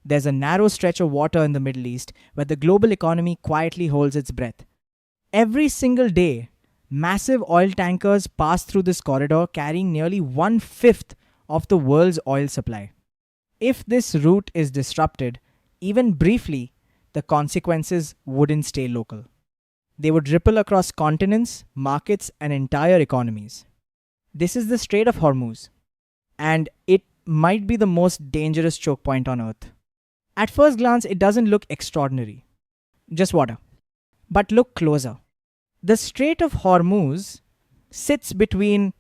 there's a narrow stretch of water in the Middle East where the global economy quietly holds its breath. Every single day, massive oil tankers pass through this corridor carrying nearly one fifth of the world's oil supply. If this route is disrupted, even briefly, the consequences wouldn't stay local. They would ripple across continents, markets, and entire economies. This is the Strait of Hormuz, and it might be the most dangerous choke point on Earth. At first glance, it doesn't look extraordinary, just water. But look closer. The Strait of Hormuz sits between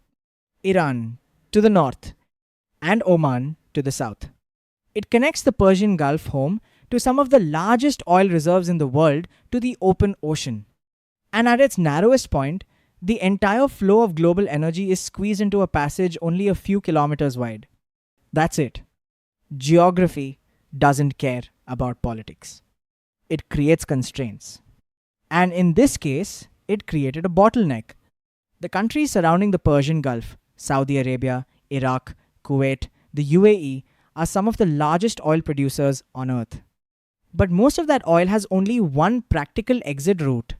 Iran to the north and Oman to the south. It connects the Persian Gulf home to some of the largest oil reserves in the world to the open ocean. And at its narrowest point, the entire flow of global energy is squeezed into a passage only a few kilometers wide. That's it. Geography doesn't care about politics. It creates constraints. And in this case, it created a bottleneck. The countries surrounding the Persian Gulf, Saudi Arabia, Iraq, Kuwait, the UAE, are some of the largest oil producers on Earth. But most of that oil has only one practical exit route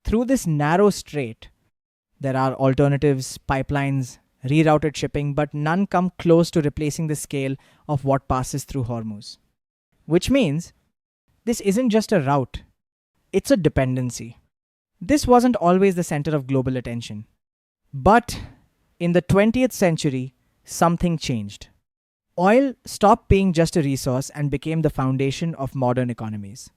through this narrow strait. There are alternatives, pipelines, rerouted shipping, but none come close to replacing the scale of what passes through Hormuz. Which means this isn't just a route, it's a dependency. This wasn't always the center of global attention. But in the 20th century, something changed. Oil stopped being just a resource and became the foundation of modern economies.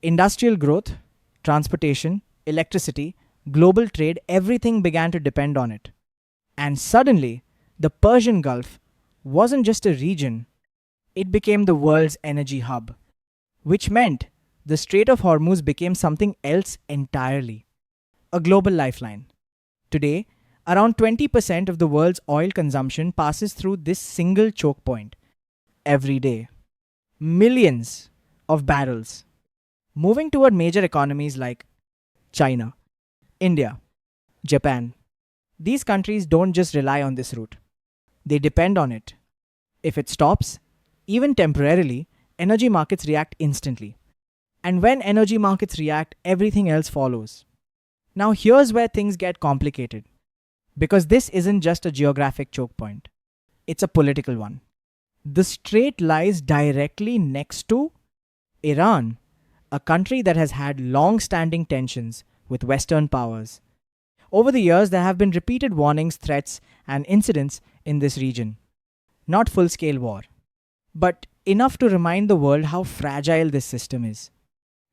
Industrial growth, transportation, electricity, global trade, everything began to depend on it. And suddenly, the Persian Gulf wasn't just a region, it became the world's energy hub, which meant the Strait of Hormuz became something else entirely, a global lifeline. Today, around 20% of the world's oil consumption passes through this single choke point every day. Millions of barrels moving toward major economies like China, India, Japan. These countries don't just rely on this route, they depend on it. If it stops, even temporarily, energy markets react instantly. And when energy markets react, everything else follows. Now, here's where things get complicated. Because this isn't just a geographic choke point, it's a political one. The strait lies directly next to Iran, a country that has had long standing tensions with Western powers. Over the years, there have been repeated warnings, threats, and incidents in this region. Not full scale war, but enough to remind the world how fragile this system is.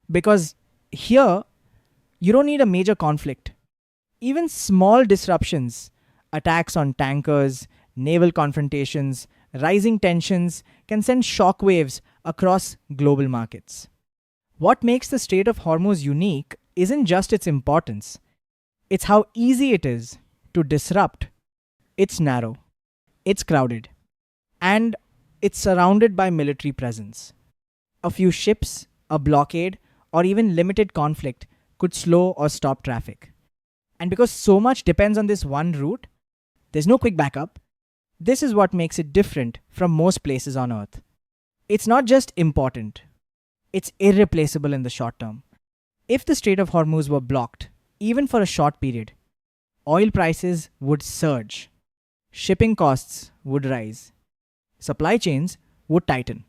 Because here, you don't need a major conflict. Even small disruptions, attacks on tankers, naval confrontations, rising tensions can send shockwaves across global markets. What makes the Strait of Hormuz unique isn't just its importance, it's how easy it is to disrupt. It's narrow, it's crowded, and it's surrounded by military presence. A few ships, a blockade, or even limited conflict could slow or stop traffic. And because so much depends on this one route, there's no quick backup. This is what makes it different from most places on Earth. It's not just important, it's irreplaceable in the short term. If the Strait of Hormuz were blocked, even for a short period, oil prices would surge, shipping costs would rise, supply chains would tighten,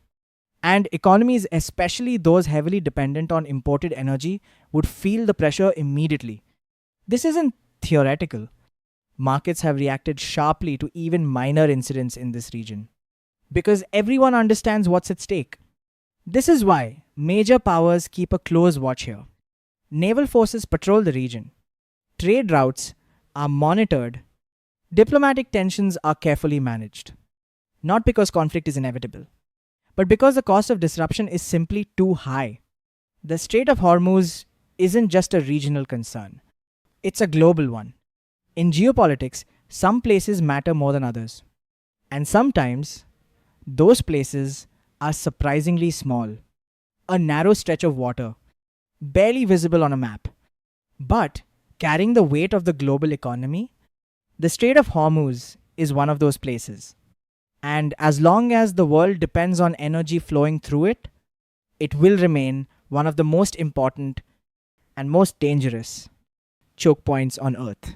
and economies, especially those heavily dependent on imported energy, would feel the pressure immediately. This isn't theoretical. Markets have reacted sharply to even minor incidents in this region because everyone understands what's at stake. This is why major powers keep a close watch here. Naval forces patrol the region. Trade routes are monitored. Diplomatic tensions are carefully managed. Not because conflict is inevitable, but because the cost of disruption is simply too high. The Strait of Hormuz isn't just a regional concern. It's a global one. In geopolitics, some places matter more than others. And sometimes, those places are surprisingly small. A narrow stretch of water, barely visible on a map. But carrying the weight of the global economy, the Strait of Hormuz is one of those places. And as long as the world depends on energy flowing through it, it will remain one of the most important and most dangerous choke points on Earth.